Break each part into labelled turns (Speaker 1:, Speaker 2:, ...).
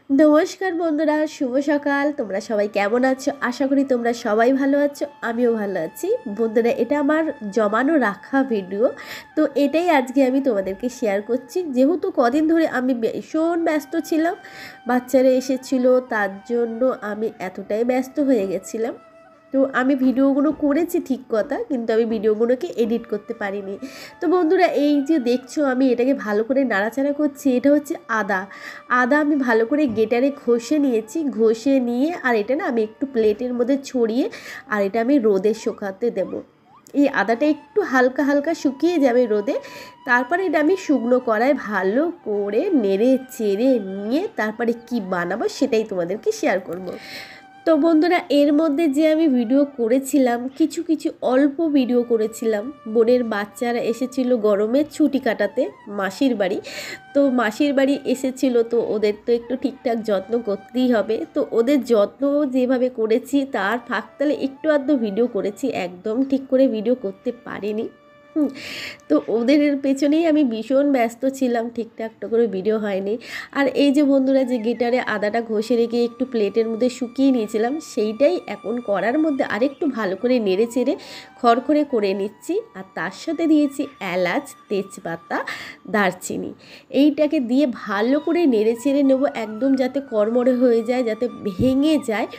Speaker 1: নমস্কার বন্ধুরা, শুভ সকাল। তোমরা সবাই কেমন আছো? আশা করি তোমরা সবাই ভালো আছো, আমিও ভালো আছি। বন্ধুরা, এটা আমার জমানো রাখা ভিডিও, তো এটাই আজকে আমি তোমাদেরকে শেয়ার করছি। যেহেতু কদিন ধরে আমি ভীষণ ব্যস্ত ছিলাম, বাচ্চারা এসেছিলো, তার জন্য আমি এতটাই ব্যস্ত হয়ে গেছিলাম। তো আমি ভিডিওগুলো করেছি ঠিক কথা, কিন্তু আমি ভিডিওগুলোকে এডিট করতে পারিনি। তো বন্ধুরা, এই যে দেখছো আমি এটাকে ভালো করে নাড়াচাড়া করছি, এটা হচ্ছে আদা। আমি ভালো করে গ্রেটারে ঘষে নিয়েছি, ঘষে নিয়ে আর এটা না আমি একটু প্লেটের মধ্যে ছড়িয়ে আর এটা আমি রোদে শুকাতে দেব। এই আদাটা একটু হালকা হালকা শুকিয়ে যাবে রোদে, তারপরে এটা আমি শুকনো কড়ায় ভালো করে নেড়ে চেড়ে নিয়ে তারপরে কি বানাবো সেটাই তোমাদেরকে শেয়ার করব। তো বন্ধুরা, এর মধ্যে যে আমি ভিডিও করেছিলাম, কিছু কিছু অল্প ভিডিও করেছিলাম। বোনের বাচ্চারা এসেছিল গরমের ছুটি কাটাতে মাসির বাড়ি। তো মাসির বাড়ি এসেছিল, তো ওদের তো একটু ঠিকঠাক যত্ন করতেই হবে। তো ওদের যত্ন যেভাবে করেছি তার ফাঁকতালে একটু আধটু ভিডিও করেছি, একদম ঠিক করে ভিডিও করতে পারিনি। তো ওদের পেছনেই আমি ভীষণ ব্যস্ত ছিলাম, ঠিকঠাক করে ভিডিও হয়নি। আর এই যে বন্ধুরা, যে গিটারে আদাটা ঘষে রেখে একটু প্লেটের মধ্যে শুকিয়ে নিয়েছিলাম, সেইটাই এখন কড়ার মধ্যে আরেকটু ভালো করে নেড়ে চেড়ে খড়খড়ে করে নিচ্ছি। আর তার সাথে দিয়েছি এলাচ, তেজপাতা, দারচিনি। এইটাকে দিয়ে ভালো করে নেড়ে চেড়ে নেবো, একদম যাতে কড়মড়ে হয়ে যায়, যাতে ভেঙে যায়।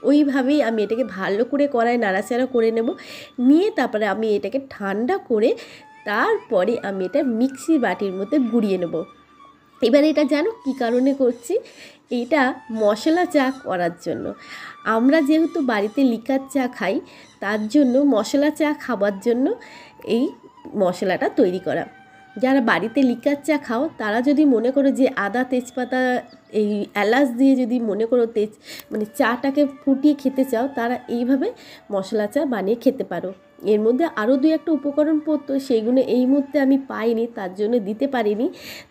Speaker 1: ওইভাবেই আমি এটাকে ভালো করে কড়ায় নাড়াচাড়া করে নেব, নিয়ে তারপরে আমি এটাকে ঠান্ডা করে তারপরে আমি এটা মিক্সি বাটির মধ্যে গুঁড়িয়ে নেব। এবার এটা জানো কী কারণে করছি? এটা মশলা চা করার জন্য। আমরা যেহেতু বাড়িতে লিকার চা খাই, তার জন্য মশলা চা খাবার জন্য এই মশলাটা তৈরি করা। যারা বাড়িতে লিকার চা খাও তারা যদি মনে করো যে আদা তেজপাতা এই এলাচ দিয়ে যদি মনে করো মানে চাটাকে ফুটিয়ে খেতে চাও, তারা এইভাবে মশলা চা বানিয়ে খেতে পারো। এর মধ্যে আরও দু একটা উপকরণ পড়তো, সেইগুলো এই মুহূর্তে আমি পাইনি, তার জন্য দিতে পারিনি।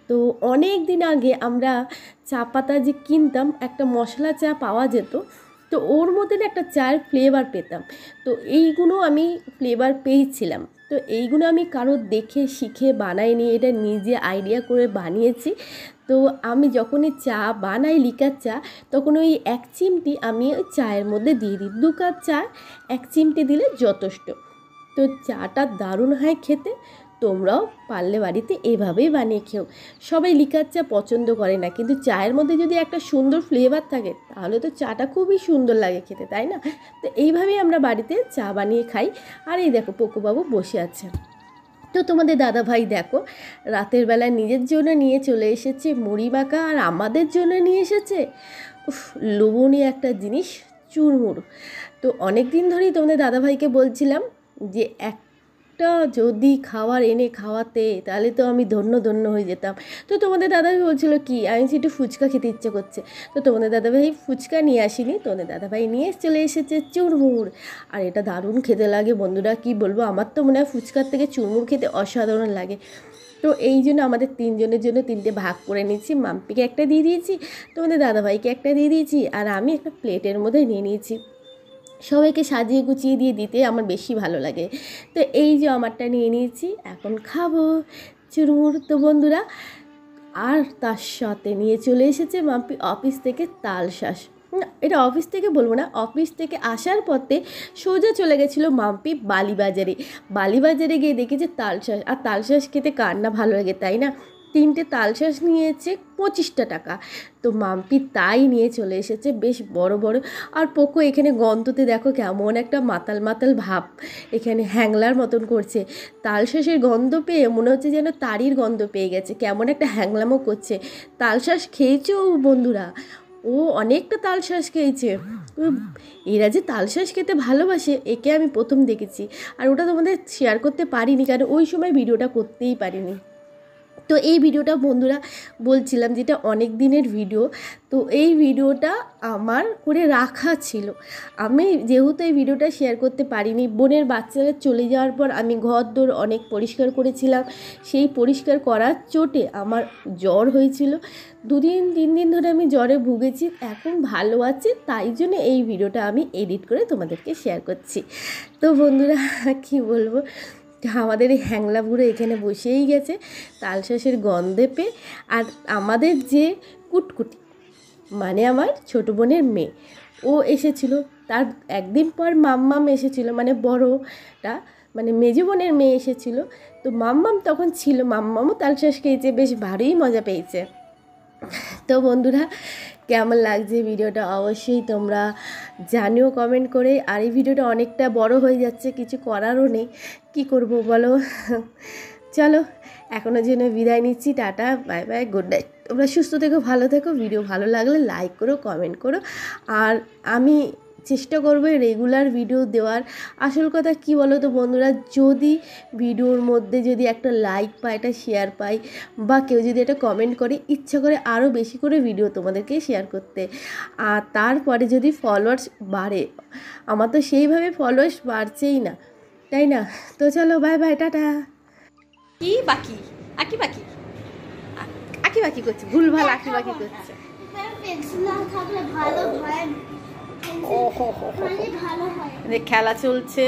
Speaker 1: তো অনেক দিন আগে আমরা চা পাতা যে কিনতাম, একটা মশলা চা পাওয়া যেত, তো ওর মধ্যে না একটা চায়ের ফ্লেভার পেতাম। তো এইগুলো আমি ফ্লেভার পেয়েছিলাম। তো এইগুলো আমি কারো দেখে শিখে বানাইনি, এটা নিজে আইডিয়া করে বানিয়েছি। তো আমি যখনই চা বানাই লিকার চা, তখন ওই এক চিমটি আমি ওই চায়ের মধ্যে দিয়ে দিই। 2 কাপ চা 1 চিমটি দিলে যথেষ্ট। তো চাটা দারুণ হয় খেতে। তোমরাও পারলে বাড়িতে এভাবেই বানিয়ে খেও। সবাই লিকার চা পছন্দ করে না, কিন্তু চায়ের মধ্যে যদি একটা সুন্দর ফ্লেভার থাকে তাহলে তো চাটা খুবই সুন্দর লাগে খেতে, তাই না? তো এইভাবেই আমরা বাড়িতে চা বানিয়ে খাই। আর এই দেখো পকুবাবু বসে আছে। তো তোমাদের দাদাভাই দেখো রাতের বেলায় নিজের জন্য নিয়ে চলে এসেছে মুড়ি মাখা, আর আমাদের জন্য নিয়ে এসেছে লোভনীয় একটা জিনিস, চুরমুর। তো অনেক দিন ধরেই তোমাদের দাদাভাইকে বলছিলাম যে একটা যদি খাবার এনে খাওয়াতে, তাহলে তো আমি ধন্য ধন্য হয়ে যেতাম। তো তোমাদের দাদাভাই বলছিল কি, আমি একটু ফুচকা খেতে ইচ্ছে করছে। তো তোমাদের দাদাভাই ফুচকা নিয়ে আসিনি, তোমাদের দাদাভাই নিয়ে চলে এসেছে চুরমুর। আর এটা দারুণ খেতে লাগে বন্ধুরা, কি বলবো, আমার তো মনে হয় ফুচকার থেকে চুরমুর খেতে অসাধারণ লাগে। তো এই জন্য আমাদের 3 জনের জন্য 3টে ভাগ করে নিয়েছি। মাম্পিকে একটা দিয়ে দিয়েছি, তোমাদের দাদাভাইকে একটা দিয়ে দিয়েছি, আর আমি একটা প্লেটের মধ্যে নিয়ে নিয়েছি। সবাইকে সাজিয়ে গুছিয়ে দিয়ে দিতে আমার বেশি ভালো লাগে। তো এই যে আমারটা নিয়ে নিয়েছি, এখন খাবো চুরমুর। তো বন্ধুরা, আর তার সাথে নিয়ে চলে এসেছে মাম্পি অফিস থেকে তালশাঁস। এটা অফিস থেকে বলবো না, অফিস থেকে আসার পথে সোজা চলে গেছিলো মাম্পি বালিবাজারে। বালিবাজারে গিয়ে দেখেছে তালশাঁস, আর তালশাঁস খেতে কার না ভালো লাগে, তাই না? 3টে তালশাঁস নিয়েছে 25টা টাকা। তো মাম্পি তাই নিয়ে চলে এসেছে, বেশ বড় বড়। আর পোকো এখানে গন্ধতে দেখো কেমন একটা মাতাল মাতাল ভাব, এখানে হ্যাংলার মতন করছে। তালশাঁসের গন্ধ পেয়ে মনে হচ্ছে যেন তারির গন্ধ পেয়ে গেছে, কেমন একটা হ্যাংলামও করছে। তালশাঁস খেয়েছো বন্ধুরা? ও অনেকটা তালশাঁস খেয়েছে। এরা যে তালশাঁস খেতে ভালোবাসে, একে আমি প্রথম দেখেছি। আর ওটা তোমাদের শেয়ার করতে পারিনি, কারণ ওই সময় ভিডিওটা করতেই পারিনি। তো এই ভিডিওটা বন্ধুরা বলছিলাম যেটা অনেক দিনের ভিডিও, তো এই ভিডিওটা আমার করে রাখা ছিল। আমি যেহেতু এই ভিডিওটা শেয়ার করতে পারিনি, বোনের বাচ্চারা চলে যাওয়ার পর আমি ঘর দোর অনেক পরিষ্কার করেছিলাম। সেই পরিষ্কার করার চোটে আমার জ্বর হয়েছিল, 2-3 দিন ধরে আমি জ্বরে ভুগেছি। এখন ভালো আছে, তাই জন্য এই ভিডিওটা আমি এডিট করে তোমাদেরকে শেয়ার করছি। তো বন্ধুরা, কি বলবো, আমাদের এই হ্যাংলা বুড়ো এখানে বসেই গেছে তালশাঁসের গন্ধে পেয়ে। আর আমাদের যে কুটকুটি, মানে আমার ছোটো বোনের মেয়ে, ও এসেছিল। তার একদিন পর মাম্মাম এসেছিল, মানে বড়টা মানে মেজো বোনের মেয়ে এসেছিল। তো মাম্মাম তখন ছিল, মাম্মামও তালশাঁস খেয়েছে, বেশ ভালোই মজা পেয়েছে। তো বন্ধুরা, কেমন লাগছে ভিডিওটা অবশ্যই তোমরা জানিও কমেন্ট করে। আর এই ভিডিওটা অনেকটা বড় হয়ে যাচ্ছে, কিছু করারও নেই, কি করব বলো। চলো এখনও যেন বিদায় নিচ্ছি, tata, bye bye, good night. তোমরা সুস্থ থেকো, ভালো থেকো। ভিডিও ভালো লাগলে লাইক করো, কমেন্ট করো। আর আমি চেষ্টা করবো রেগুলার ভিডিও দেওয়ার। আসল কথা কি বলো তো বন্ধুরা, যদি ভিডিওর মধ্যে যদি একটা লাইক পাই, একটা শেয়ার পাই, বা কেউ যদি একটা কমেন্ট করে, ইচ্ছা করে আরও বেশি করে ভিডিও তোমাদেরকে শেয়ার করতে। আর তারপরে যদি ফলোয়ার্স বাড়ে, আমার তো সেইভাবে ফলোয়ার্স বাড়ছেই না, তাই না? তো চলো বাই বাই, টাটা। কি বাকি আঁকি বাকি আঁকি বাকি করছে, ভুলভাল আঁকি বাকি করছে। খেলা চলছে।